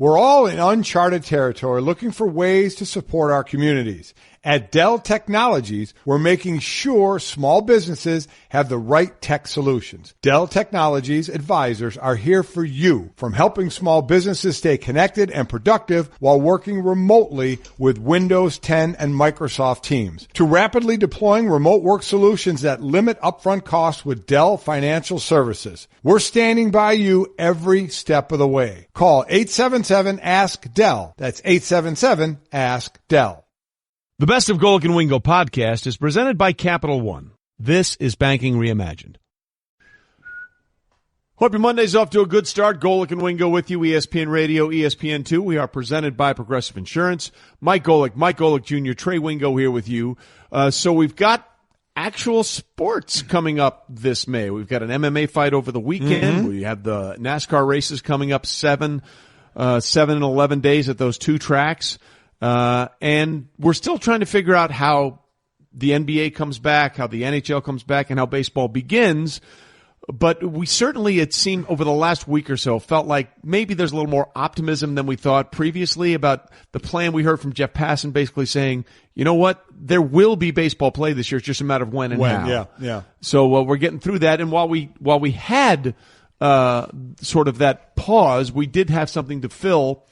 We're all in uncharted territory looking for ways to support our communities. At Dell Technologies, we're making sure small businesses have the right tech solutions. Dell Technologies advisors are here for you, from helping small businesses stay connected and productive while working remotely with Windows 10 and Microsoft Teams, to rapidly deploying remote work solutions that limit upfront costs with Dell Financial Services. We're standing by you every step of the way. Call 877-ASK-DELL. That's 877-ASK-DELL. The Best of Golic and Wingo podcast is presented by Capital One. This is Banking Reimagined. Hope your Monday's off to a good start. Golic and Wingo with you, ESPN Radio, ESPN2. We are presented by Progressive Insurance. Mike Golic Jr., Trey Wingo here with you. So we've got actual sports coming up this May. We've got an MMA fight over the weekend. We have the NASCAR races coming up 7 and 11 days at those two tracks. And we're still trying to figure out how the NBA comes back, how the NHL comes back, and how baseball begins. But we certainly, it seemed over the last week or so, felt like maybe there's a little more optimism than we thought previously about the plan. We heard from Jeff Passan basically saying, you know what, there will be baseball play this year. It's just a matter of when and how. Yeah. So we're getting through that. And while we had sort of that pause, we did have something to fill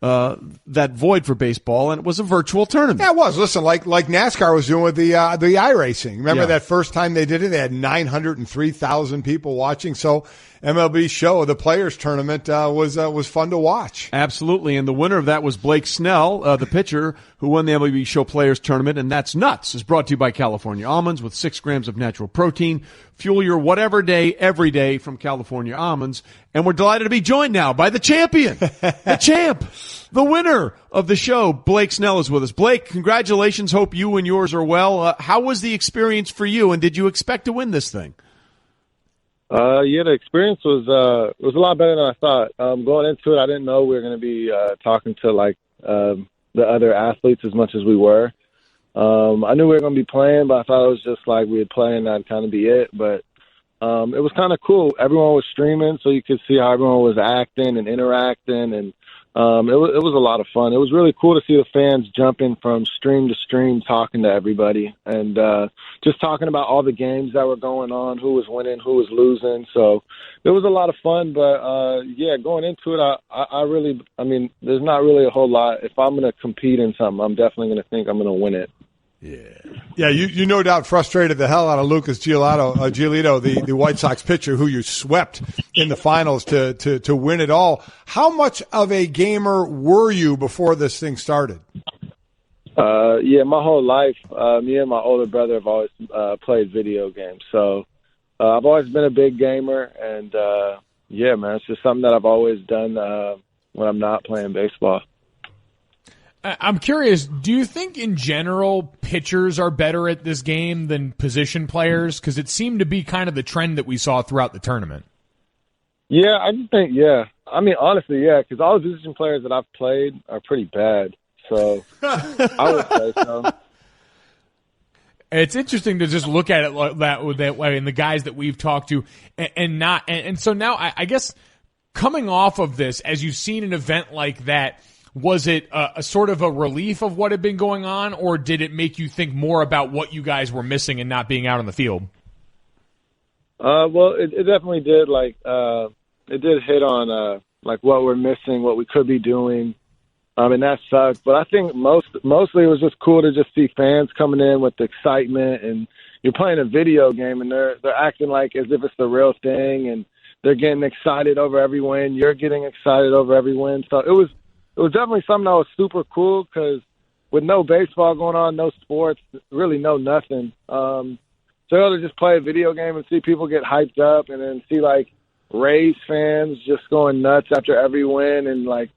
that void for baseball, and it was a virtual tournament. Yeah, it was. Listen, like NASCAR was doing with the iRacing. Remember that first time they did it? They had 903,000 people watching. So MLB show, the Players Tournament, was fun to watch. Absolutely, and the winner of that was Blake Snell, the pitcher who won the MLB Show Players Tournament, and That's Nuts is brought to you by California Almonds with 6 grams of natural protein. Fuel your whatever day, every day from California Almonds. And we're delighted to be joined now by the champion, the champ, the winner of the show. Blake Snell is with us. Blake, congratulations. Hope you and yours are well. How was the experience for you, and did you expect to win this thing? Yeah, the experience was a lot better than I thought. Going into it, I didn't know we were going to be talking to the other athletes as much as we were. I knew we were going to be playing, but I thought it was just like we'd play and that'd kind of be it. But it was kind of cool. Everyone was streaming, so you could see how everyone was acting and interacting, and it was a lot of fun. It was really cool to see the fans jumping from stream to stream, talking to everybody, and just talking about all the games that were going on, who was winning, who was losing. So it was a lot of fun. But yeah, going into it, I mean, there's not really a whole lot. If I'm going to compete in something, I'm definitely going to think I'm going to win it. Yeah. You no doubt frustrated the hell out of Lucas Giolito, the White Sox pitcher who you swept in the finals to win it all. How much of a gamer were you before this thing started? Yeah, my whole life, me and my older brother have always played video games. So I've always been a big gamer, and yeah, man, it's just something that I've always done when I'm not playing baseball. I'm curious, do you think in general pitchers are better at this game than position players? Because it seemed to be kind of the trend that we saw throughout the tournament. Yeah, I just think, yeah. I mean, honestly, yeah, because all the position players that I've played are pretty bad. So I would say so. It's interesting to just look at it like that way, and the guys that we've talked to, and so now I guess coming off of this, as you've seen an event like that, was it a sort of a relief of what had been going on, or did it make you think more about what you guys were missing and not being out on the field? Well, it definitely did. Like, it did hit on like what we're missing, what we could be doing, and that sucked. But I think mostly it was just cool to just see fans coming in with excitement, and you're playing a video game, and they're acting like as if it's the real thing, and they're getting excited over every win. You're getting excited over every win. So it was definitely something that was super cool because with no baseball going on, no sports, really no nothing. So to just play a video game and see people get hyped up and then see, like, Rays fans just going nuts after every win and, like,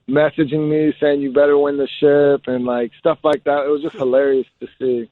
messaging me saying you better win the ship and, like, stuff like that. It was just hilarious to see.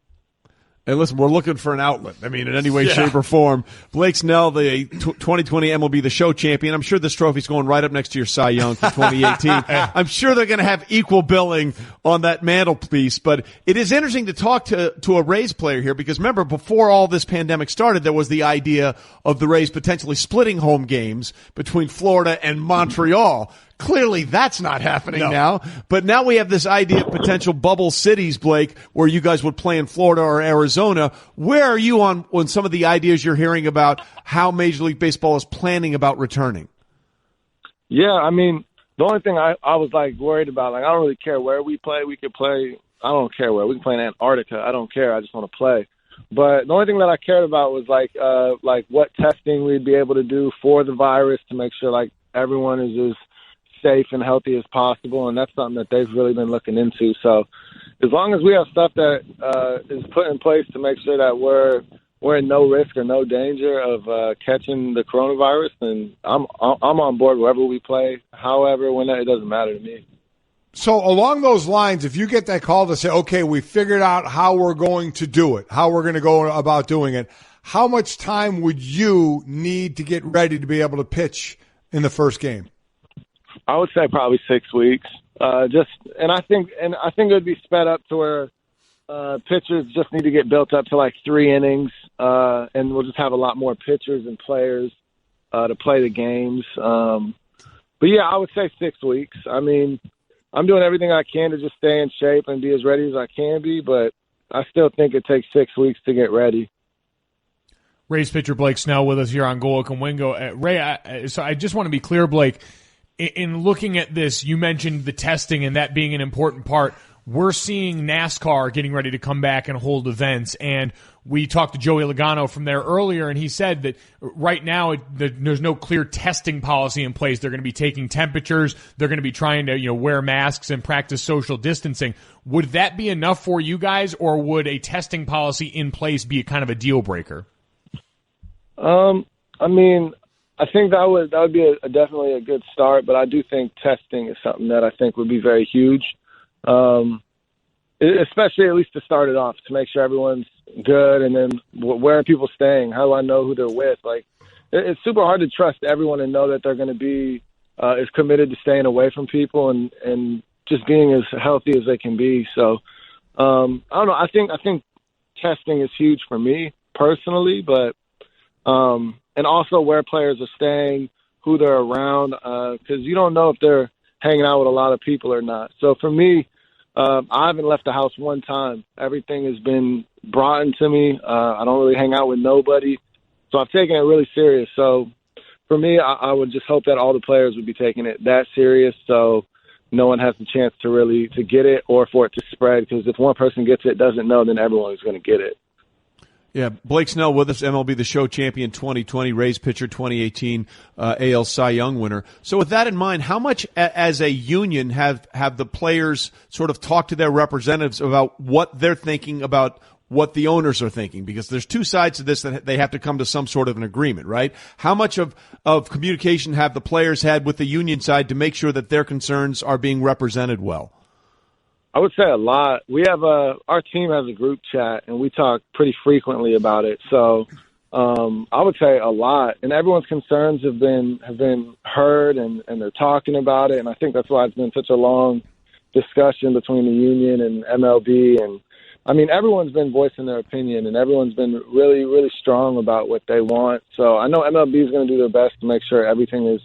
Hey, listen, we're looking for an outlet. I mean, in any way, shape, or form. Blake Snell, the 2020 MLB The Show champion. I'm sure this trophy's going right up next to your Cy Young for 2018. I'm sure they're going to have equal billing on that mantelpiece. But it is interesting to talk to a Rays player here because, remember, before all this pandemic started, there was the idea of the Rays potentially splitting home games between Florida and Montreal. Clearly, that's not happening now. But now we have this idea of potential bubble cities, Blake, where you guys would play in Florida or Arizona. Where are you on some of the ideas you're hearing about how Major League Baseball is planning about returning? Yeah, I mean, the only thing I was, like, worried about, like, I don't really care where we play. We could play – I don't care where. We can play in Antarctica. I don't care. I just want to play. But the only thing that I cared about was, like what testing we'd be able to do for the virus to make sure, like, everyone is as safe and healthy as possible, and that's something that they've really been looking into. So as long as we have stuff that is put in place to make sure that we're in no risk or no danger of catching the coronavirus, then I'm on board wherever we play, however, whenever, it doesn't matter to me. So along those lines, if you get that call to say, okay, we figured out how we're going to do it, how we're going to go about doing it, how much time would you need to get ready to be able to pitch in the first game? I would say probably 6 weeks. I think it would be sped up to where pitchers just need to get built up to like 3 innings, and we'll just have a lot more pitchers and players to play the games. But yeah, I would say 6 weeks. I mean, I'm doing everything I can to just stay in shape and be as ready as I can be, but I still think it takes 6 weeks to get ready. Rays pitcher Blake Snell with us here on Golic and Wingo. Ray, so I just want to be clear, Blake, in looking at this, you mentioned the testing and that being an important part. We're seeing NASCAR getting ready to come back and hold events, and we talked to Joey Logano from there earlier, and he said that right now there's no clear testing policy in place. They're going to be taking temperatures. They're going to be trying to wear masks and practice social distancing. Would that be enough for you guys, or would a testing policy in place be kind of a deal breaker? I mean, I think that would be definitely a good start, but I do think testing is something that I think would be very huge. Especially at least to start it off, to make sure everyone's good, and then where are people staying? How do I know who they're with? Like, it's super hard to trust everyone and know that they're going to be as committed to staying away from people and just being as healthy as they can be. So I don't know. I think testing is huge for me personally, but and also where players are staying, who they're around, because you don't know if they're hanging out with a lot of people or not. So for me, I haven't left the house one time. Everything has been brought into me. I don't really hang out with nobody. So I've taken it really serious. So for me, I would just hope that all the players would be taking it that serious, so no one has the chance to get it or for it to spread, because if one person gets it, doesn't know, then everyone is going to get it. Yeah, Blake Snell with us, MLB The Show champion 2020, Rays pitcher 2018, AL Cy Young winner. So with that in mind, how much as a union have the players sort of talked to their representatives about what they're thinking about what the owners are thinking? Because there's two sides to this that they have to come to some sort of an agreement, right? How much of communication have the players had with the union side to make sure that their concerns are being represented well? I would say a lot. We have our team has a group chat, and we talk pretty frequently about it. So I would say a lot, and everyone's concerns have been heard, and they're talking about it. And I think that's why it's been such a long discussion between the union and MLB. And I mean, everyone's been voicing their opinion, and everyone's been really, really strong about what they want. So I know MLB is going to do their best to make sure everything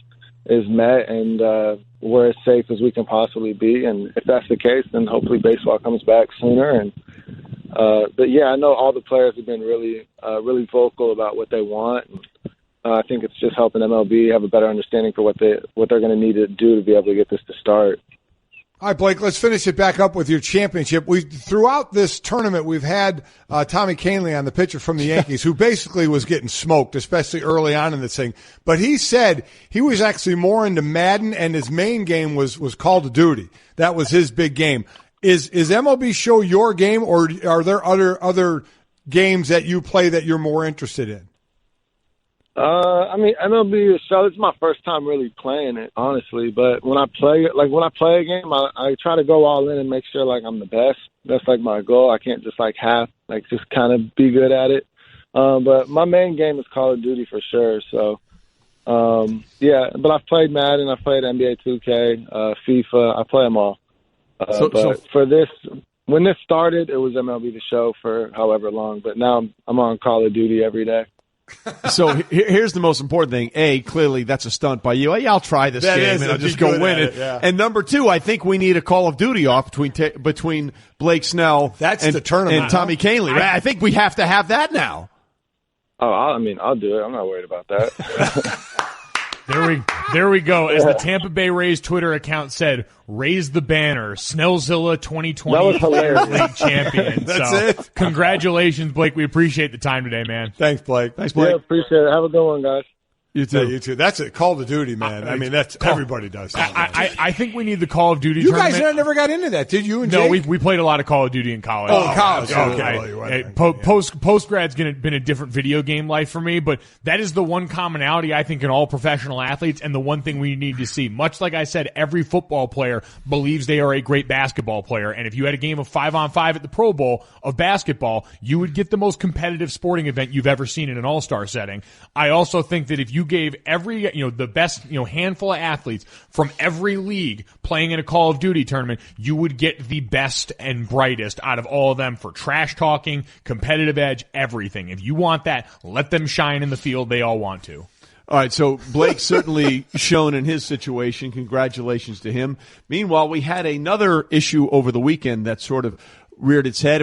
is met and we're as safe as we can possibly be. And if that's the case, then hopefully baseball comes back sooner. And but yeah, I know all the players have been really, really vocal about what they want. And, I think it's just helping MLB have a better understanding for what they're going to need to do to be able to get this to start. All right, Blake, let's finish it back up with your championship. Throughout this tournament, we've had Tommy Kahnle on, the pitcher from the Yankees, who basically was getting smoked, especially early on in this thing. But he said he was actually more into Madden, and his main game was Call of Duty. That was his big game. Is MLB Show your game, or are there other games that you play that you're more interested in? I mean, MLB Show, it's my first time really playing it, honestly. But when I play a game, I try to go all in and make sure, like, I'm the best. That's, like, my goal. I can't just, like, just kind of be good at it. But my main game is Call of Duty for sure. So, yeah. But I've played Madden. I've played NBA 2K, FIFA. I play them all. For this, when this started, it was MLB The Show for however long. But now I'm on Call of Duty every day. So here's the most important thing. A, clearly that's a stunt by you. I'll try this game and I'll just go win it. Yeah. And number two, I think we need a Call of Duty off between Blake Snell and the tournament, and Tommy Canley. I think we have to have that now. Oh, I'll do it. I'm not worried about that. There we go. As the Tampa Bay Rays Twitter account said, raise the banner. Snellzilla 2020 That was hilarious. League champion. That's so, it. Congratulations, Blake. We appreciate the time today, man. Thanks, Blake. Thanks, Blake. Yeah, appreciate it. Have a good one, guys. You too. Yeah, you too. That's a Call of Duty, man. I mean, that's everybody does. I think we need the Call of Duty You tournament. guys never got into that, did you? And No, Jake? we played a lot of Call of Duty in college. Oh, in college. Okay. Post grad's been a different video game life for me, but that is the one commonality I think in all professional athletes, and the one thing we need to see. Much like I said, every football player believes they are a great basketball player, and if you had a game of 5-on-5 at the Pro Bowl of basketball, you would get the most competitive sporting event you've ever seen in an all-star setting. I also think that if you gave the best, handful of athletes from every league playing in a Call of Duty tournament, you would get the best and brightest out of all of them for trash talking, competitive edge, everything. If you want that, let them shine in the field. They all want to. All right, so Blake certainly shown in his situation. Congratulations to him. Meanwhile, we had another issue over the weekend that sort of reared its head,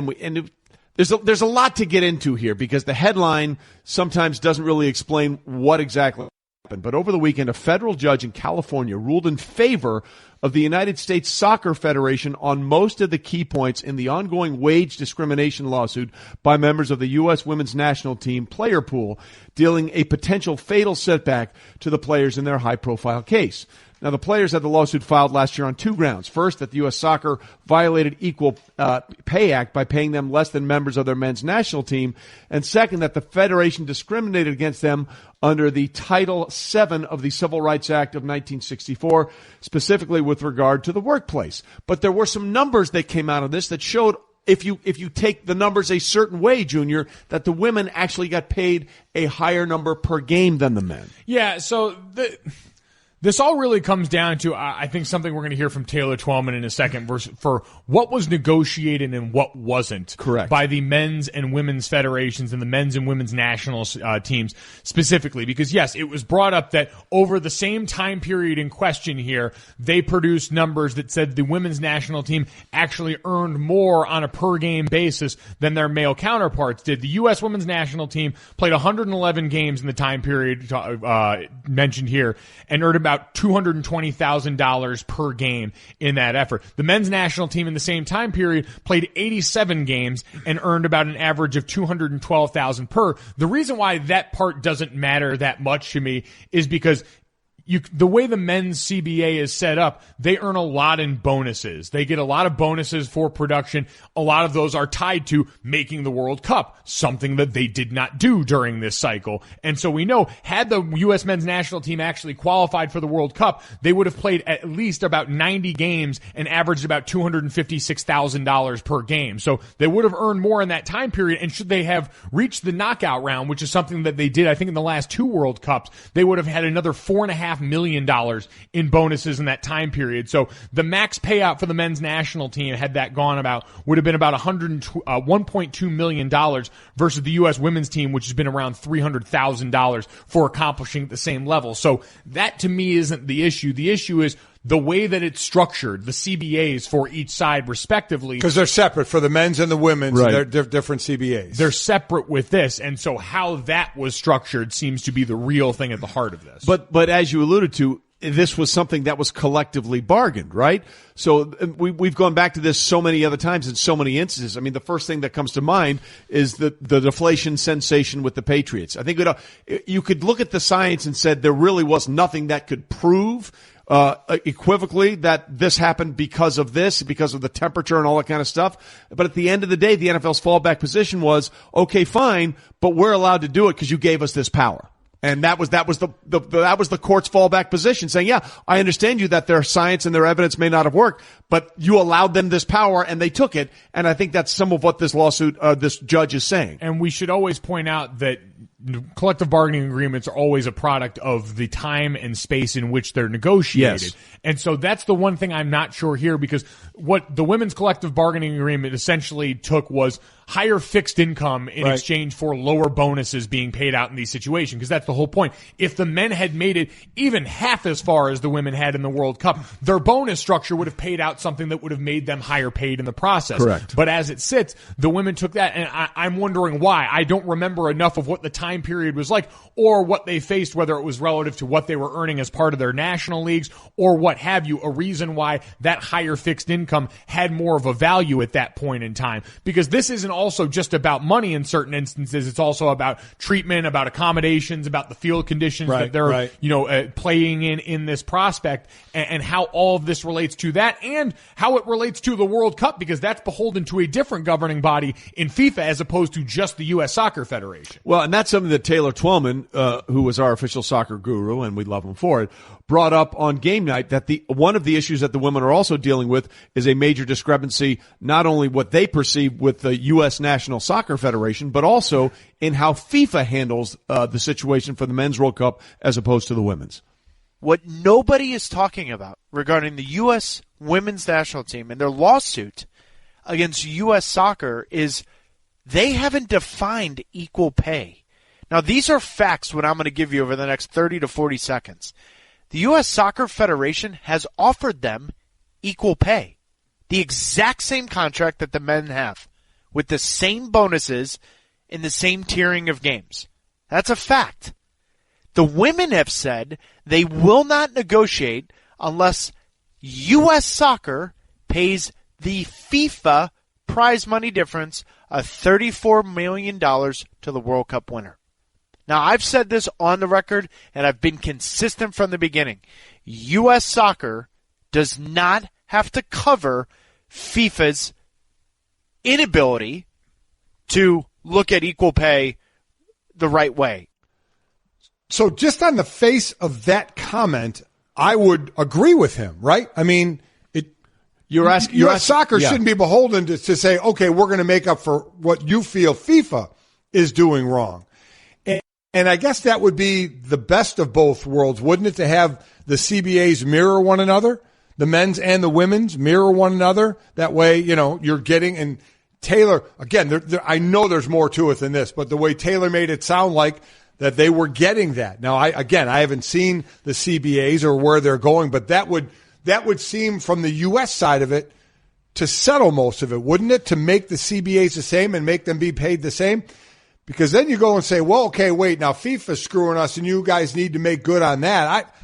there's a lot to get into here because the headline sometimes doesn't really explain what exactly happened. But over the weekend, a federal judge in California ruled in favor of the United States Soccer Federation on most of the key points in the ongoing wage discrimination lawsuit by members of the U.S. women's national team player pool, dealing a potential fatal setback to the players in their high-profile case. Now, the players had the lawsuit filed last year on two grounds. First, that the U.S. Soccer violated Equal Pay Act by paying them less than members of their men's national team. And second, that the Federation discriminated against them under the Title VII of the Civil Rights Act of 1964, specifically with regard to the workplace. But there were some numbers that came out of this that showed if you take the numbers a certain way, Junior, that the women actually got paid a higher number per game than the men. Yeah, so this all really comes down to, I think, something we're going to hear from Taylor Twellman in a second for what was negotiated and what wasn't. Correct. By the men's and women's federations and the men's and women's national teams specifically. Because, yes, it was brought up that over the same time period in question here, they produced numbers that said the women's national team actually earned more on a per-game basis than their male counterparts did. The U.S. women's national team played 111 games in the time period mentioned here and earned about $220,000 per game in that effort. The men's national team in the same time period played 87 games and earned about an average of $212,000 per. The reason why that part doesn't matter that much to me is because the way the men's CBA is set up, they earn a lot in bonuses. They get a lot of bonuses for production. A lot of those are tied to making the World Cup, something that they did not do during this cycle. And so we know, had the U.S. men's national team actually qualified for the World Cup, they would have played at least about 90 games and averaged about $256,000 per game. So they would have earned more in that time period. And should they have reached the knockout round, which is something that they did, I think, in the last two World Cups, they would have had another $4.5 million in bonuses in that time period. So the max payout for the men's national team, had that gone about, would have been about $1.2 million versus the U.S. women's team, which has been around $300,000 for accomplishing the same level. So that to me isn't the issue. The issue is the way that it's structured, the CBAs for each side respectively. Because they're separate for the men's and the women's. Right. They're different CBAs. They're separate with this. And so how that was structured seems to be the real thing at the heart of this. But as you alluded to, this was something that was collectively bargained, right? So we've gone back to this so many other times in so many instances. I mean, the first thing that comes to mind is the deflation sensation with the Patriots. I think you could look at the science and said there really was nothing that could prove equivocally that this happened because of the temperature and all that kind of stuff. But at the end of the day, the NFL's fallback position was, okay, fine, but we're allowed to do it because you gave us this power. And that was the court's fallback position, saying, yeah, I understand you that their science and their evidence may not have worked, but you allowed them this power and they took it. And I think that's some of what this lawsuit, this judge is saying. And we should always point out that collective bargaining agreements are always a product of the time and space in which they're negotiated. Yes. And so that's the one thing I'm not sure here, because what the women's collective bargaining agreement essentially took was higher fixed income in exchange for lower bonuses being paid out in these situations, because that's the whole point. If the men had made it even half as far as the women had in the World Cup, their bonus structure would have paid out something that would have made them higher paid in the process. Correct. But as it sits, the women took that, and I'm wondering why. I don't remember enough of what the time period was like, or what they faced, whether it was relative to what they were earning as part of their national leagues, or what have you, a reason why that higher fixed income had more of a value at that point in time. Because this isn't also just about money in certain instances. It's also about treatment, about accommodations, about the field conditions that they're playing in this prospect, and how all of this relates to that, and how it relates to the World Cup, because that's beholden to a different governing body in FIFA as opposed to just the U.S. Soccer Federation. Well, and that's something that Taylor Twellman, who was our official soccer guru, and we love him for it, brought up on game night, that one of the issues that the women are also dealing with is a major discrepancy, not only what they perceive with the U.S. National Soccer Federation, but also in how FIFA handles the situation for the Men's World Cup as opposed to the women's. What nobody is talking about regarding the U.S. women's national team and their lawsuit against U.S. soccer is they haven't defined equal pay. Now, these are facts what I'm going to give you over the next 30 to 40 seconds. The U.S. Soccer Federation has offered them equal pay, the exact same contract that the men have, with the same bonuses in the same tiering of games. That's a fact. The women have said they will not negotiate unless U.S. Soccer pays the FIFA prize money difference of $34 million to the World Cup winner. Now, I've said this on the record, and I've been consistent from the beginning. U.S. Soccer does not have to cover FIFA's inability to look at equal pay the right way. So just on the face of that comment, I would agree with him, right? I mean, U.S. Soccer shouldn't be beholden to say, okay, we're going to make up for what you feel FIFA is doing wrong. And I guess that would be the best of both worlds, wouldn't it, to have the CBAs mirror one another, the men's and the women's mirror one another? That way, you're getting, and Taylor, again, I know there's more to it than this, but the way Taylor made it sound like that they were getting that. Now, I haven't seen the CBAs or where they're going, but that would seem from the U.S. side of it to settle most of it, wouldn't it, to make the CBAs the same and make them be paid the same? Because then you go and say, well, okay, wait, now FIFA's screwing us and you guys need to make good on that.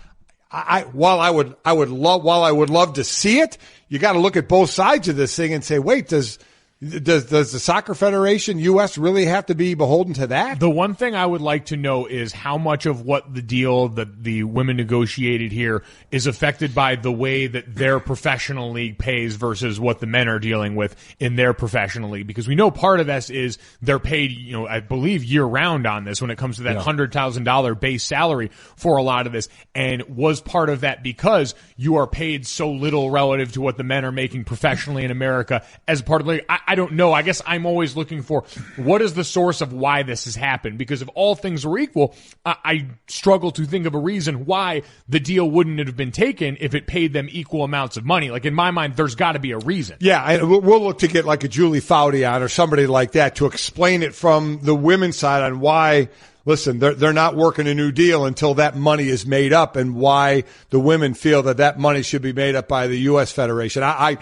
While I would love to see it, you got to look at both sides of this thing and say, wait, does the Soccer Federation, U.S., really have to be beholden to that? The one thing I would like to know is how much of what the deal that the women negotiated here is affected by the way that their professional league pays versus what the men are dealing with in their professional league. Because we know part of this is they're paid, I believe year-round on this when it comes to that $100,000 base salary for a lot of this. And was part of that because you are paid so little relative to what the men are making professionally in America as part of the league. I don't know. I guess I'm always looking for what is the source of why this has happened, because if all things were equal, I struggle to think of a reason why the deal wouldn't have been taken if it paid them equal amounts of money. Like, in my mind, there's got to be a reason. Yeah, we'll look to get like a Julie Foudy on or somebody like that to explain it from the women's side on why, listen, they're not working a new deal until that money is made up, and why the women feel that money should be made up by the U.S. Federation. I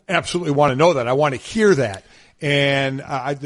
absolutely want to know that. I want to hear that. And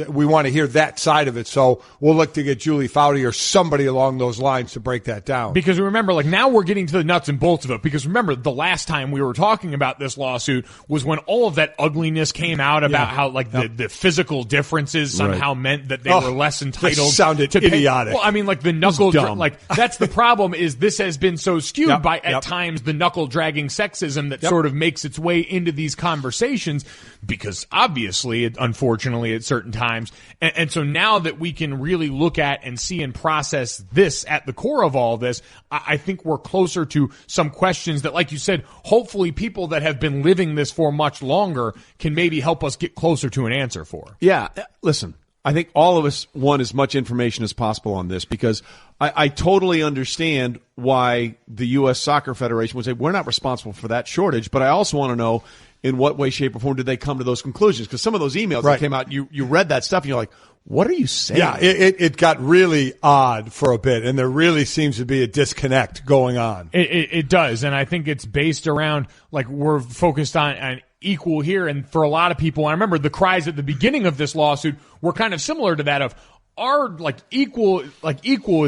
we want to hear that side of it. So we'll look to get Julie Foudy or somebody along those lines to break that down. Because remember, now we're getting to the nuts and bolts of it. Because remember, the last time we were talking about this lawsuit was when all of that ugliness came out about how the physical differences somehow meant that they were less entitled. Sounded to idiotic. Well, I mean, the knuckle, that's the problem. Is this has been so skewed by at times the knuckle dragging sexism that sort of makes its way into these conversations. Because obviously, unfortunately, at certain times. And so now that we can really look at and see and process this at the core of all this, I think we're closer to some questions that, like you said, hopefully people that have been living this for much longer can maybe help us get closer to an answer for. Yeah, listen, I think all of us want as much information as possible on this because I totally understand why the U.S. Soccer Federation would say we're not responsible for that shortage, but I also want to know in what way, shape, or form did they come to those conclusions? Because some of those emails that came out, you read that stuff and you're like, what are you saying? Yeah, it got really odd for a bit, and there really seems to be a disconnect going on. It does, and I think it's based around, like, we're focused on equal here, and for a lot of people, I remember the cries at the beginning of this lawsuit were kind of similar to that of, our equal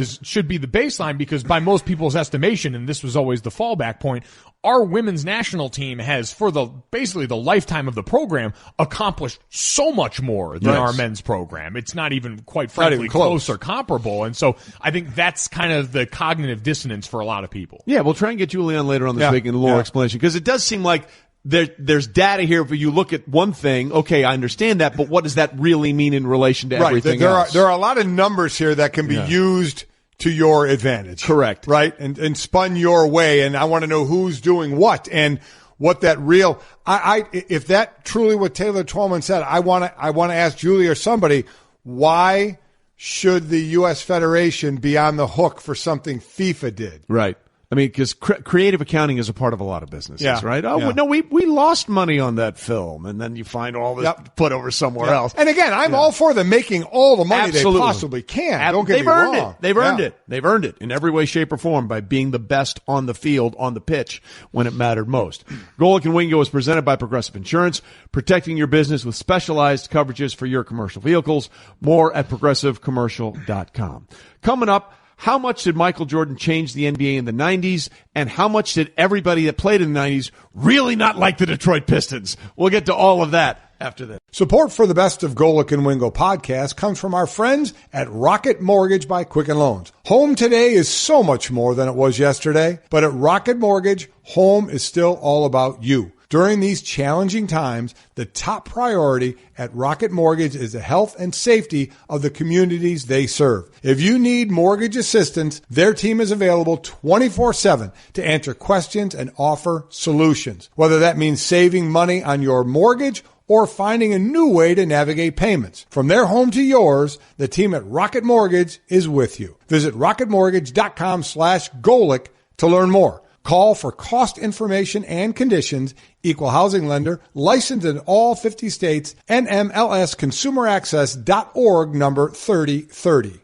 should be the baseline, because by most people's estimation, and this was always the fallback point, our women's national team has, for basically the lifetime of the program, accomplished so much more than our men's program. It's not even, quite frankly, close or comparable. And so I think that's kind of the cognitive dissonance for a lot of people. Yeah, we'll try and get Julie on later on this week in a little explanation, because it does seem like there's data here. If you look at one thing, okay, I understand that, but what does that really mean in relation to everything else? There are a lot of numbers here that can be used to your advantage. Correct. Right? And spun your way, and I want to know who's doing what and what that real if that truly what Taylor Twellman said, I want to ask Julie or somebody, why should the US Federation be on the hook for something FIFA did? Right. I mean, because creative accounting is a part of a lot of businesses, right? Oh, no, we lost money on that film, and then you find all this put over somewhere else. And again, I'm all for them making all the money they possibly can. Don't get me wrong. They've earned it. They've earned it in every way, shape, or form by being the best on the field, on the pitch, when it mattered most. Golic and Wingo is presented by Progressive Insurance, protecting your business with specialized coverages for your commercial vehicles. More at progressivecommercial.com. Coming up, how much did Michael Jordan change the NBA in the 90s, and how much did everybody that played in the 90s really not like the Detroit Pistons? We'll get to all of that after this. Support for the Best of Golic and Wingo podcast comes from our friends at Rocket Mortgage by Quicken Loans. Home today is so much more than it was yesterday, but at Rocket Mortgage, home is still all about you. During these challenging times, the top priority at Rocket Mortgage is the health and safety of the communities they serve. If you need mortgage assistance, their team is available 24/7 to answer questions and offer solutions. Whether that means saving money on your mortgage or finding a new way to navigate payments. From their home to yours, the team at Rocket Mortgage is with you. Visit rocketmortgage.com/Golic to learn more. Call for cost information and conditions. Equal housing lender, licensed in all 50 states. NMLSconsumeraccess.org, number 3030.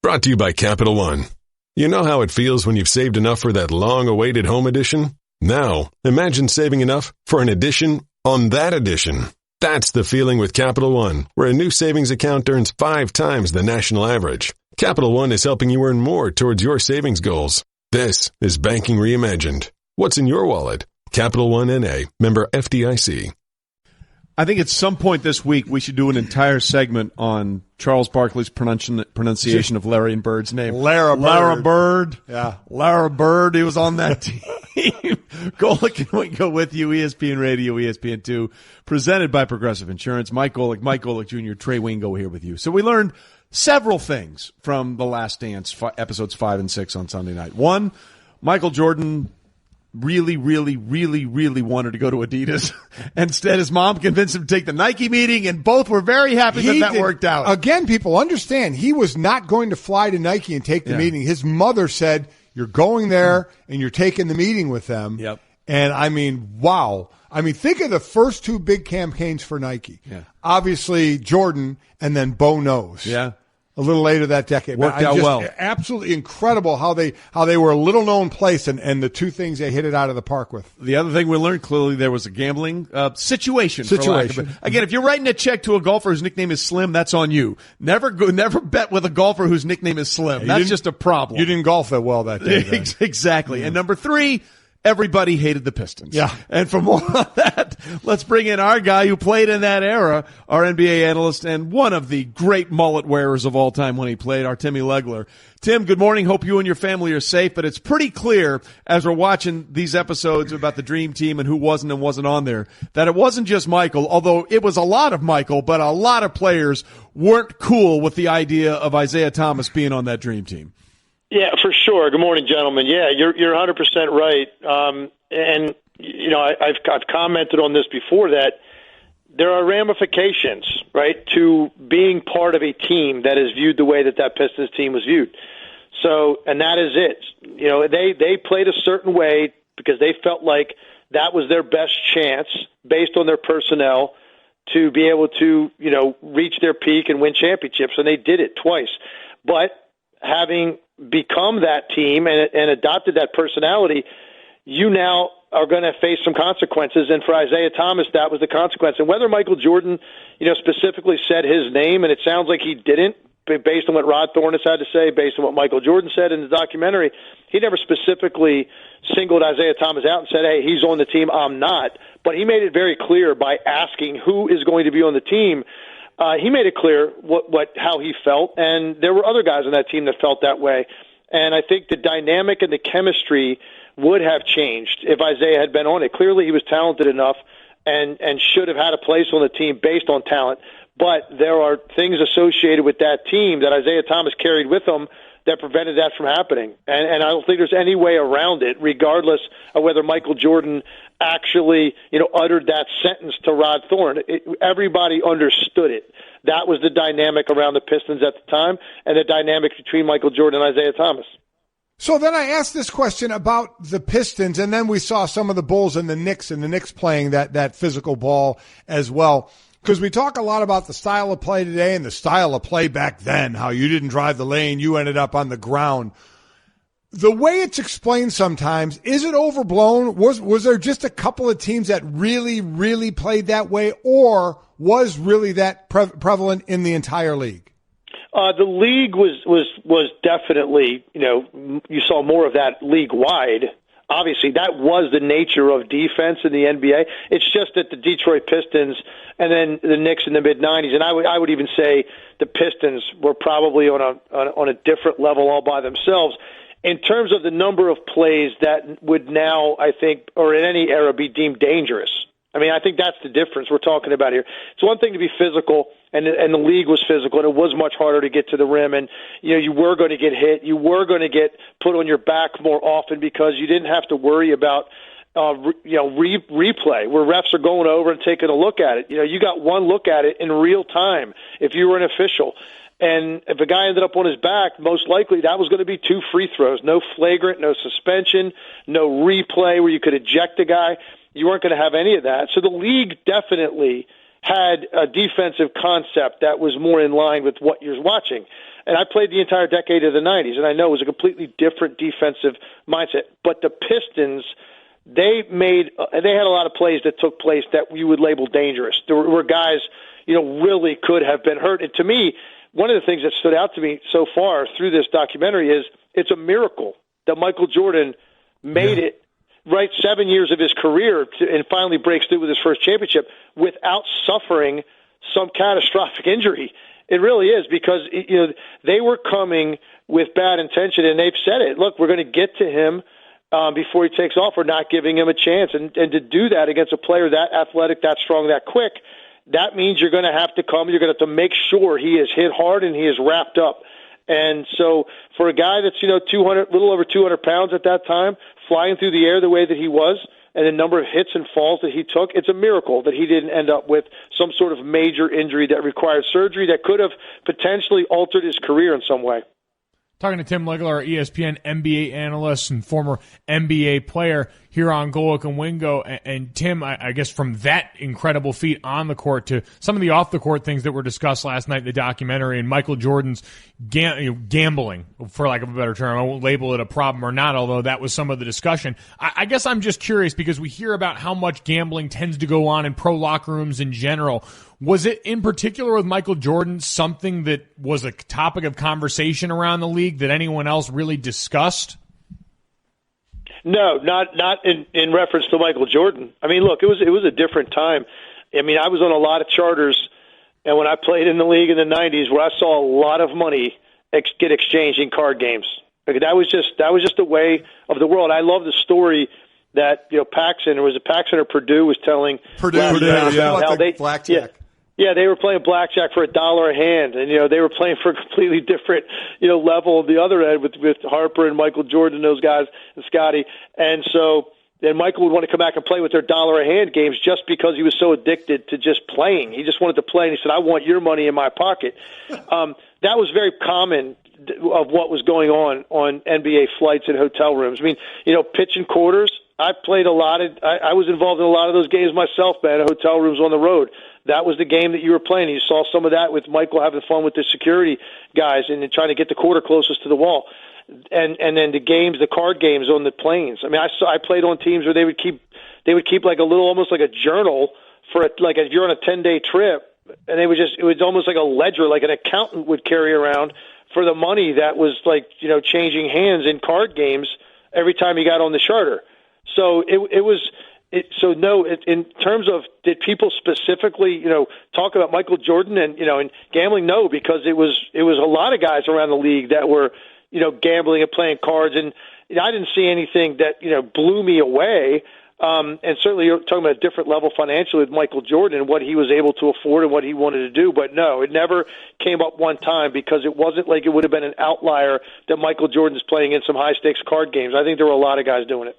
Brought to you by Capital One. You know how it feels when you've saved enough for that long-awaited home edition? Now, imagine saving enough for an edition on that edition. That's the feeling with Capital One, where a new savings account earns 5 times the national average. Capital One is helping you earn more towards your savings goals. This is Banking Reimagined. What's in your wallet? Capital One N.A., member FDIC. I think at some point this week we should do an entire segment on Charles Barkley's pronunciation of Larry and Bird's name. Lara Bird. Yeah. Lara Bird. He was on that team. Golic and Wingo with you, ESPN Radio, ESPN2, presented by Progressive Insurance. Mike Golic Jr., Trey Wingo here with you. So we learned several things from The Last Dance, episodes 5 and 6 on Sunday night. One, Michael Jordan really wanted to go to Adidas. Instead, his mom convinced him to take the Nike meeting, and both were very happy that worked out. Again, people understand, he was not going to fly to Nike and take the meeting. His mother said, you're going there, and you're taking the meeting with them. Yep. And, I mean, wow. I mean, think of the first 2 big campaigns for Nike. Yeah. Obviously, Jordan, and then Bo Knows. Yeah. A little later that decade. Worked out well. Absolutely incredible how they were a little known place and the 2 things they hit it out of the park with. The other thing we learned, clearly there was a gambling situation. Again, if you're writing a check to a golfer whose nickname is Slim, that's on you. Never bet with a golfer whose nickname is Slim. That's just a problem. You didn't golf that well that day. Exactly. And number 3, everybody hated the Pistons. Yeah. And for more on that, let's bring in our guy who played in that era, our NBA analyst and one of the great mullet wearers of all time when he played, our Timmy Legler. Tim, good morning. Hope you and your family are safe, but it's pretty clear as we're watching these episodes about the Dream Team and who wasn't and wasn't on there, that it wasn't just Michael, although it was a lot of Michael, but a lot of players weren't cool with the idea of Isiah Thomas being on that Dream Team. Yeah, for sure. Good morning, gentlemen. Yeah, you're 100% right. And you know, I've commented on this before that there are ramifications, right, to being part of a team that is viewed the way that Pistons team was viewed. So, and that is it. You know, they played a certain way because they felt like that was their best chance based on their personnel to be able to, you know, reach their peak and win championships, and they did it twice. But having become that team and adopted that personality, you now are going to face some consequences. And for Isiah Thomas, that was the consequence. And whether Michael Jordan, you know, specifically said his name, and it sounds like he didn't, based on what Rod Thornus had to say, based on what Michael Jordan said in the documentary, he never specifically singled Isiah Thomas out and said, hey, he's on the team, I'm not. But he made it very clear by asking who is going to be on the team. He made it clear how he felt, and there were other guys on that team that felt that way. And I think the dynamic and the chemistry would have changed if Isiah had been on it. Clearly, he was talented enough and should have had a place on the team based on talent. But there are things associated with that team that Isiah Thomas carried with him that prevented that from happening. And I don't think there's any way around it, regardless of whether Michael Jordan actually, you know, uttered that sentence to Rod Thorne. Everybody understood it. That was the dynamic around the Pistons at the time, and the dynamic between Michael Jordan and Isiah Thomas. So then I asked this question about the Pistons, and then we saw some of the Bulls and the Knicks playing that physical ball as well. Because we talk a lot about the style of play today and the style of play back then, how you didn't drive the lane, you ended up on the ground. The way it's explained sometimes, is it overblown? Was there just a couple of teams that really, really played that way, or was really that prevalent in the entire league? The league was definitely, you know, you saw more of that league-wide. Obviously, that was the nature of defense in the NBA. It's just that the Detroit Pistons and then the Knicks in the mid-'90s, and I would even say the Pistons were probably on a different level all by themselves in terms of the number of plays that would now, I think, or in any era, be deemed dangerous. I mean, I think that's the difference we're talking about here. It's one thing to be physical, and the league was physical, and it was much harder to get to the rim, and you know you were going to get hit, you were going to get put on your back more often because you didn't have to worry about replay where refs are going over and taking a look at it. You know, you got one look at it in real time if you were an official. And if a guy ended up on his back, most likely that was going to be 2 free throws, no flagrant, no suspension, no replay where you could eject a guy. You weren't going to have any of that. So the league definitely had a defensive concept that was more in line with what you're watching. And I played the entire decade of the 90s, and I know it was a completely different defensive mindset. But the Pistons, they had a lot of plays that took place that you would label dangerous. There were guys, you know, really could have been hurt. And to me, one of the things that stood out to me so far through this documentary is it's a miracle that Michael Jordan made it right 7 years of his career and finally breaks through with his first championship without suffering some catastrophic injury. It really is because they were coming with bad intention, and they've said it. Look, we're going to get to him before he takes off. We're not giving him a chance. And to do that against a player that athletic, that strong, that quick, that means you're going to have to come. You're going to have to make sure he is hit hard and he is wrapped up. And so for a guy that's, little over 200 pounds at that time, flying through the air the way that he was, and the number of hits and falls that he took, it's a miracle that he didn't end up with some sort of major injury that required surgery that could have potentially altered his career in some way. Talking to Tim Legler, our ESPN NBA analyst and former NBA player here on Golic and Wingo. And Tim, I guess from that incredible feat on the court to some of the off-the-court things that were discussed last night in the documentary and Michael Jordan's gambling, for lack of a better term. I won't label it a problem or not, although that was some of the discussion. I guess I'm just curious because we hear about how much gambling tends to go on in pro locker rooms in general. Was it in particular with Michael Jordan something that was a topic of conversation around the league that anyone else really discussed? No, not in reference to Michael Jordan. I mean, look, it was a different time. I mean, I was on a lot of charters, and when I played in the league in the 90s, where I saw a lot of money get exchanged in card games. Like, that was just the way of the world. I love the story that Paxson or Purdue was telling. Purdue, how they blackjack. Yeah, they were playing blackjack for $1 a hand, and they were playing for a completely different level of the other end with Harper and Michael Jordan, those guys, and Scotty. And so then Michael would want to come back and play with their $1 a hand games just because he was so addicted to just playing. He just wanted to play, and he said, I want your money in my pocket. That was very common of what was going on NBA flights and hotel rooms. I mean, pitching quarters. I played a lot of. I was involved in a lot of those games myself, man. Hotel rooms on the road. That was the game that you were playing. You saw some of that with Michael having fun with the security guys and trying to get the quarter closest to the wall. And then the card games on the planes. I mean, I played on teams where they would keep like a little, almost like a journal for if you're on a 10-day trip, and it was almost like a ledger, like an accountant would carry around for the money that was changing hands in card games every time you got on the charter. So in terms of did people specifically talk about Michael Jordan and gambling? No, because it was a lot of guys around the league that were gambling and playing cards, and I didn't see anything that blew me away. And certainly you're talking about a different level financially with Michael Jordan and what he was able to afford and what he wanted to do. But no, it never came up one time because it wasn't like it would have been an outlier that Michael Jordan's playing in some high stakes card games. I think there were a lot of guys doing it.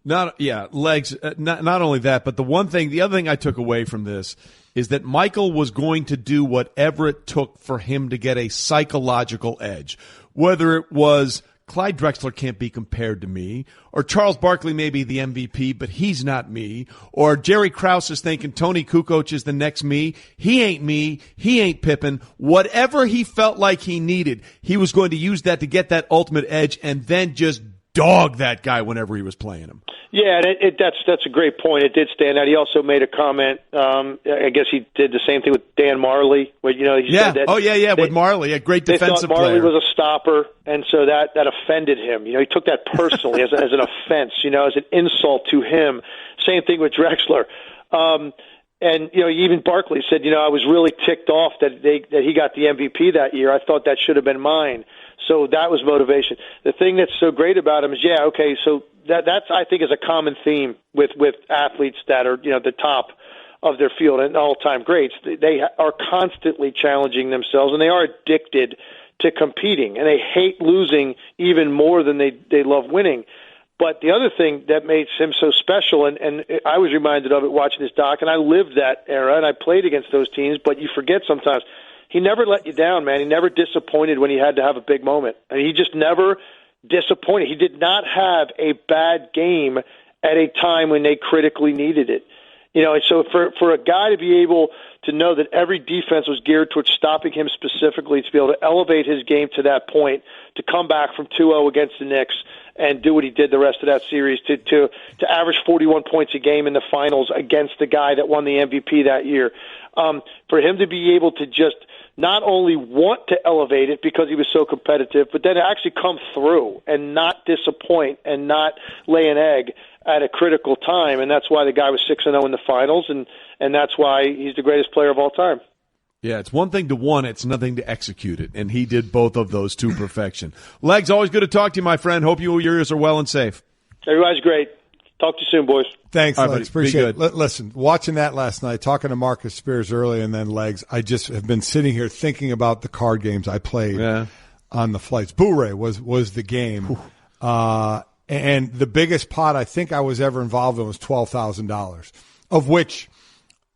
Legs. Not only that, but the other thing I took away from this is that Michael was going to do whatever it took for him to get a psychological edge, whether it was Clyde Drexler can't be compared to me, or Charles Barkley may be the MVP, but he's not me, or Jerry Krause is thinking Tony Kukoc is the next me. He ain't me. He ain't Pippen. Whatever he felt like he needed, he was going to use that to get that ultimate edge and then just dog that guy whenever he was playing him. Yeah, that's a great point. It did stand out. He also made a comment. I guess he did the same thing with Dan Marley. Where, he said that with Marley, a great defensive player. Marley was a stopper, and so that offended him. He took that personally as an offense. As an insult to him. Same thing with Drexler. And even Barkley said, I was really ticked off that he got the MVP that year. I thought that should have been mine. So that was motivation. The thing that's so great about him is, so that's I think is a common theme with athletes that are the top of their field and all-time greats. They are constantly challenging themselves, and they are addicted to competing, and they hate losing even more than they love winning. But the other thing that makes him so special, and I was reminded of it watching this doc, and I lived that era, and I played against those teams, but you forget sometimes, he never let you down, man. He never disappointed when he had to have a big moment. I mean, he just never disappointed. He did not have a bad game at a time when they critically needed it. And so for a guy to be able to know that every defense was geared towards stopping him specifically, to be able to elevate his game to that point, to come back from 2-0 against the Knicks and do what he did the rest of that series, to average 41 points a game in the finals against the guy that won the MVP that year, for him to be able to just not only want to elevate it because he was so competitive, but then actually come through and not disappoint and not lay an egg at a critical time. And that's why the guy was 6-0 in the finals, and that's why he's the greatest player of all time. Yeah, it's one thing to want it, it's nothing to execute it, and he did both of those to perfection. Legs, always good to talk to you, my friend. Hope you and yours are well and safe. Everybody's great. Talk to you soon, boys. Thanks, right, Legs. buddy. Appreciate it. Listen, watching that last night, talking to Marcus Spears early and then Legs, I just have been sitting here thinking about the card games I played on the flights. Boo-Ray was the game. And the biggest pot I think I was ever involved in was $12,000, of which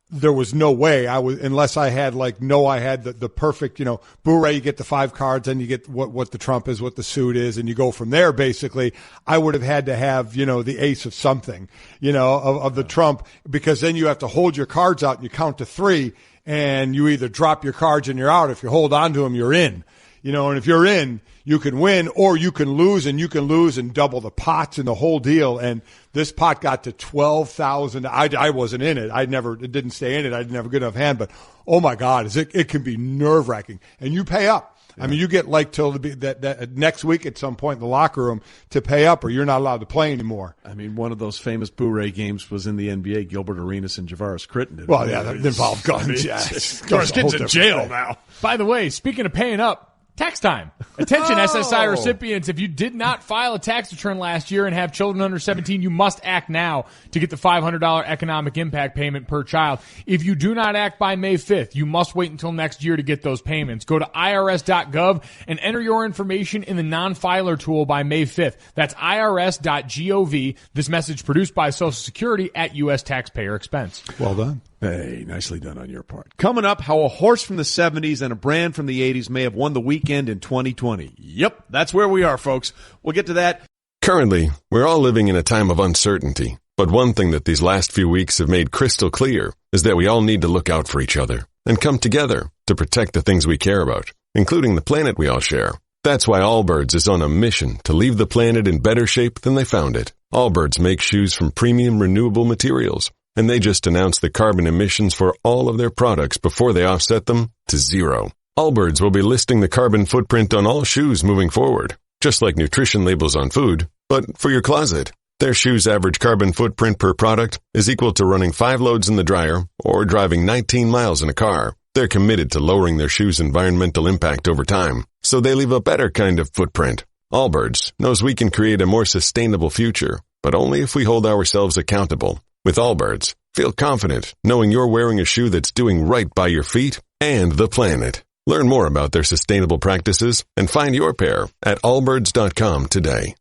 there was no way I was, unless I had I had the perfect, Boo-Ray, you get the 5 cards and you get what the trump is, what the suit is, and you go from there basically. I would have had to have, the ace of something, of the trump, because then you have to hold your cards out and you count to 3 and you either drop your cards and you're out. If you hold on to them, you're in. And if you're in, you can win or you can lose, and double the pots and the whole deal. And this pot got to $12,000. I wasn't in it. It didn't stay in it. I didn't have a good enough hand, but oh my God, it can be nerve wracking, and you pay up. Yeah. I mean, you get till that next week at some point in the locker room to pay up, or you're not allowed to play anymore. I mean, one of those famous Boo-Ray games was in the NBA. Gilbert Arenas and Javaris Critton. Well, yeah, that involved guns. Of course, kids in jail now. By the way, speaking of paying up, Tax time. Attention, SSI recipients. If you did not file a tax return last year and have children under 17, you must act now to get the $500 economic impact payment per child. If you do not act by May 5th, you must wait until next year to get those payments. Go to irs.gov and enter your information in the non-filer tool by May 5th. That's irs.gov. This message produced by Social Security at U.S. taxpayer expense. Well done. Hey, nicely done on your part. Coming up, how a horse from the 70s and a brand from the 80s may have won the weekend in 2020. Yep, that's where we are, folks. We'll get to that. Currently, we're all living in a time of uncertainty. But one thing that these last few weeks have made crystal clear is that we all need to look out for each other and come together to protect the things we care about, including the planet we all share. That's why Allbirds is on a mission to leave the planet in better shape than they found it. Allbirds makes shoes from premium renewable materials, and they just announced the carbon emissions for all of their products before they offset them to zero. Allbirds will be listing the carbon footprint on all shoes moving forward, just like nutrition labels on food, but for your closet. Their shoes' average carbon footprint per product is equal to running 5 loads in the dryer or driving 19 miles in a car. They're committed to lowering their shoes' environmental impact over time, so they leave a better kind of footprint. Allbirds knows we can create a more sustainable future, but only if we hold ourselves accountable. With Allbirds, feel confident knowing you're wearing a shoe that's doing right by your feet and the planet. Learn more about their sustainable practices and find your pair at allbirds.com today.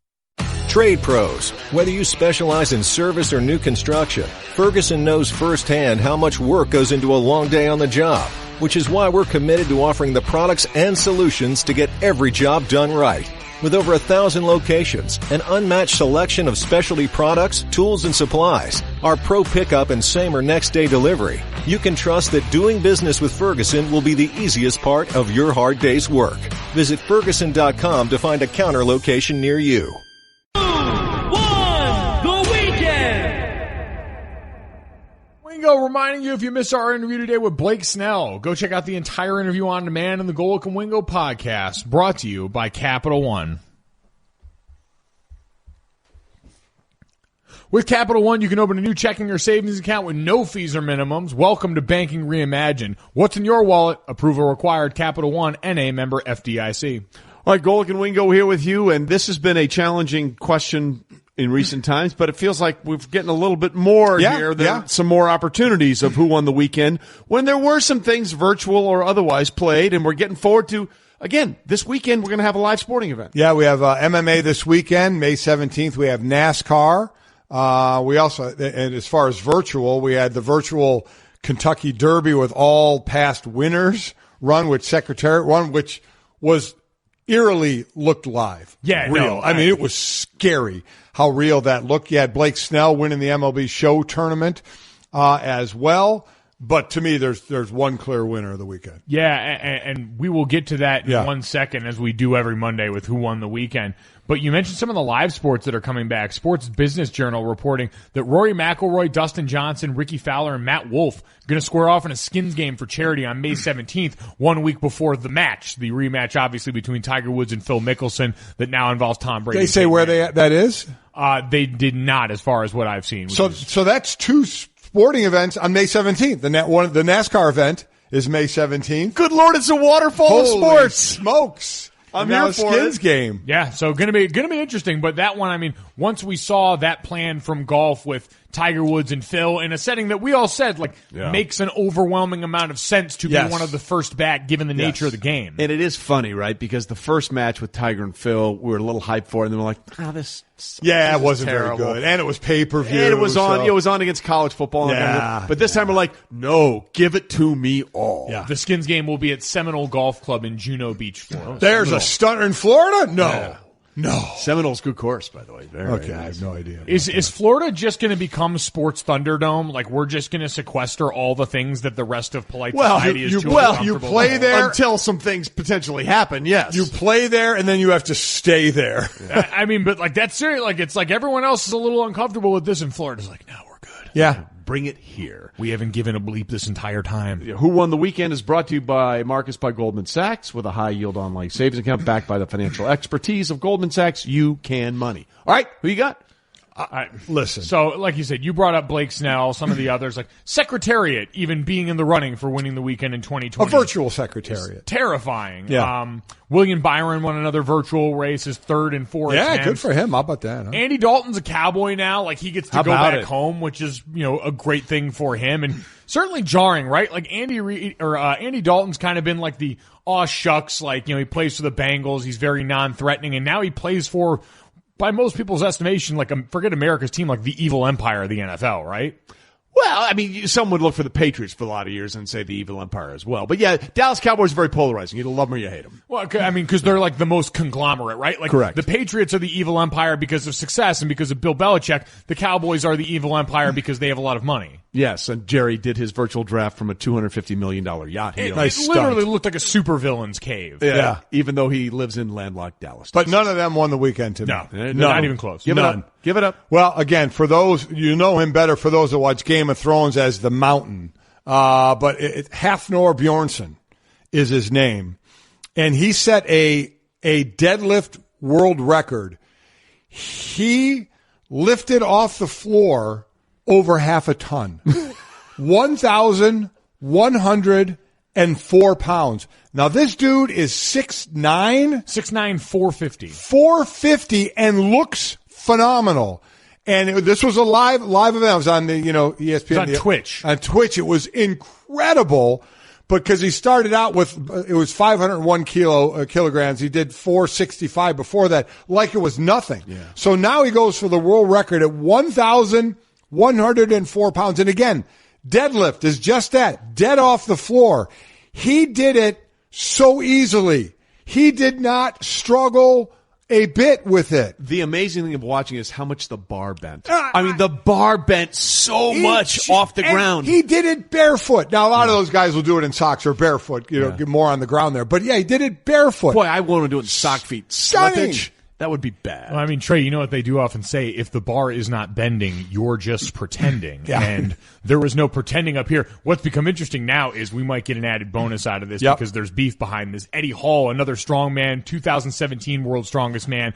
Trade pros. Whether you specialize in service or new construction, Ferguson knows firsthand how much work goes into a long day on the job, which is why we're committed to offering the products and solutions to get every job done right. With over 1,000 locations, an unmatched selection of specialty products, tools, and supplies, our pro pickup and same or next day delivery, you can trust that doing business with Ferguson will be the easiest part of your hard day's work. Visit Ferguson.com to find a counter location near you. Wingo reminding you, if you missed our interview today with Blake Snell, go check out the entire interview on demand in the Golic and Wingo podcast, brought to you by Capital One. With Capital One, you can open a new checking or savings account with no fees or minimums. Welcome to Banking Reimagined. What's in your wallet? Approval required. Capital One, NA member FDIC. All right, Golic and Wingo here with you, and this has been a challenging question in recent times, but it feels like we're getting a little bit more here. Some more opportunities of who won the weekend when there were some things virtual or otherwise played, and we're getting forward to, again, this weekend we're going to have a live sporting event. Yeah, we have MMA this weekend, May 17th. We have NASCAR. We also, and as far as virtual, we had the virtual Kentucky Derby with all past winners run with Secretariat run, which was eerily looked live. Yeah, real. No, I mean, it was scary how real that looked. You had Blake Snell winning the MLB show tournament as well. But to me, there's one clear winner of the weekend. Yeah, and we will get to that in 1 second, as we do every Monday with who won the weekend. But you mentioned some of the live sports that are coming back. Sports Business Journal reporting that Rory McIlroy, Dustin Johnson, Ricky Fowler, and Matt Wolff going to square off in a skins game for charity on May 17th, 1 week before the match. The rematch, obviously, between Tiger Woods and Phil Mickelson that now involves Tom Brady. They say where that is? They did not, as far as what I've seen. So that's two sporting events on May 17th. The NASCAR event is May 17th. Good Lord, it's a waterfall of sports. Smokes. I'm now here for skins it. game. Yeah, so gonna be interesting. But that one, I mean, once we saw that plan from golf with Tiger Woods and Phil in a setting that we all said makes an overwhelming amount of sense to be one of the first back, given the nature of the game. And it is funny, right? Because the first match with Tiger and Phil, we were a little hyped for it, and then we're like, this it wasn't terrible. very good, and it was pay-per-view. And it was on. It was on against college football. Yeah. But this time we're like, no, give it to me all. Yeah. The skins game will be at Seminole Golf Club in Juno Beach, Florida. There's a stunner in Florida? No. No. Seminole's good course, by the way. Very okay, nice. I have no idea. Is Florida just going to become Sports Thunderdome? Like, we're just going to sequester all the things that the rest of polite society is too uncomfortable you play there until some things potentially happen, yes. You play there, and then you have to stay there. I mean, but that's serious. Like, it's like everyone else is a little uncomfortable with this, and Florida's like, no, we're good. Yeah. Bring it here. We haven't given a bleep this entire time. Who Won the Weekend is brought to you by Marcus by Goldman Sachs. With a high-yield online savings account backed by the financial expertise of Goldman Sachs, you can money. All right, who you got? Listen. So, like you said, you brought up Blake Snell, some of the others, like Secretariat, even being in the running for winning the weekend in 2020. A virtual Secretariat. Terrifying. Yeah. William Byron won another virtual race, his third and fourth. Yeah, attempts. good for him. How about that? Huh? Andy Dalton's a Cowboy now. Like, he gets to go back home, which is, a great thing for him. And certainly jarring, right? Like, Andy Dalton's kind of been like the aw shucks, like, he plays for the Bengals. He's very non-threatening. And now he plays for, by most people's estimation, like, forget America's team, like the evil empire of the NFL, right? Well, I mean, some would look for the Patriots for a lot of years and say the evil empire as well. But yeah, Dallas Cowboys are very polarizing. You either love them or you hate them. Well, I mean, because they're like the most conglomerate, right? Like, correct. The Patriots are the evil empire because of success and because of Bill Belichick. The Cowboys are the evil empire because they have a lot of money. Yes, and Jerry did his virtual draft from a $250 million yacht. It literally looked like a supervillain's cave. Yeah, even though he lives in landlocked Dallas. But none of them won the weekend to me. No, not even close. Give it up. Well, again, for those, you know him better for those that watch Game of Thrones as the Mountain. But Hafnor Bjornsson is his name. And he set a deadlift world record. He lifted off the floor over half a ton. 1,104 pounds. Now, this dude is 6'9". 6'9", 450. 450 and looks phenomenal. And this was a live event. It was on the, ESPN. It was on Twitch. On Twitch. It was incredible because he started out with, it was 501 kilograms. He did 465 before that, like it was nothing. Yeah. So now he goes for the world record at 1,104 pounds. And again, deadlift is just that, dead off the floor. He did it so easily. He did not struggle a bit with it. The amazing thing of watching is how much the bar bent. I mean, the bar bent so much off the ground. He did it barefoot. Now, a lot of those guys will do it in socks or barefoot, get more on the ground there. But yeah, he did it barefoot. Boy, I want to do it in sock feet. Stunning. Slippage. That would be bad. Well, I mean, Trey, you know what they do often say? If the bar is not bending, you're just pretending. Yeah. And there was no pretending up here. What's become interesting now is we might get an added bonus out of this because there's beef behind this. Eddie Hall, another strong man, 2017 World's Strongest Man,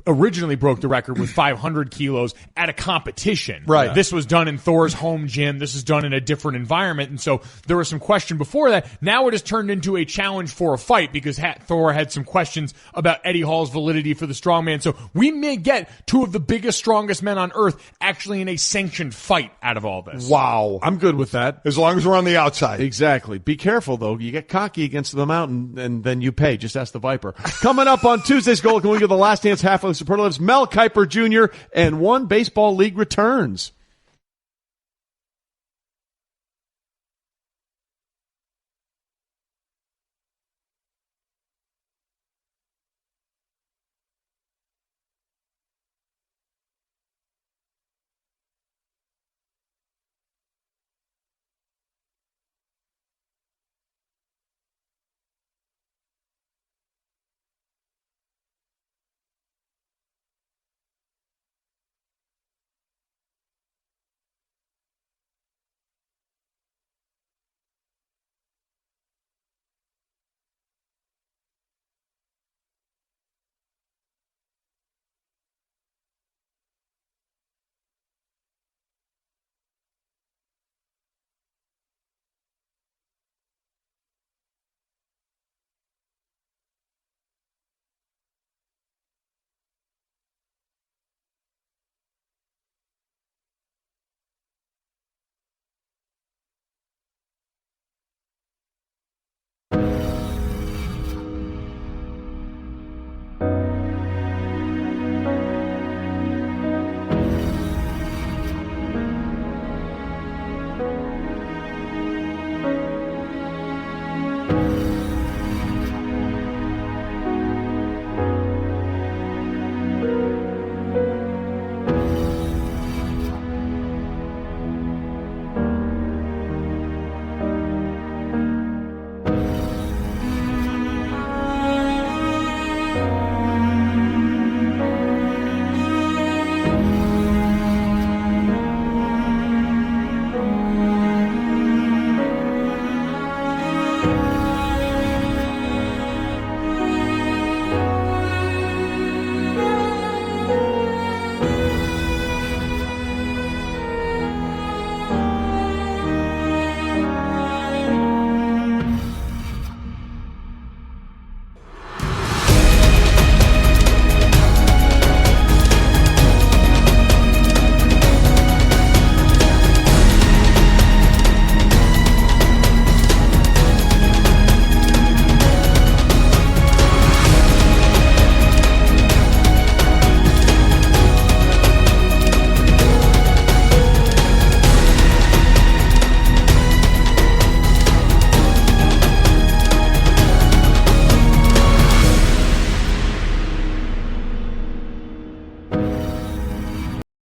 originally broke the record with 500 kilos at a competition. Right. This was done in Thor's home gym. This is done in a different environment. And so there was some question before that. Now it has turned into a challenge for a fight because Thor had some questions about Eddie Hall's validity for the strongman. So we may get two of the biggest, strongest men on earth actually in a sanctioned fight out of all this. Wow. I'm good with that. As long as we're on the outside. Exactly. Be careful, though. You get cocky against the Mountain, and then you pay. Just ask the Viper. Coming up on Tuesday's Golic and Wingo, the last dance half of the superlatives, Mel Kiper Jr., and one baseball league returns.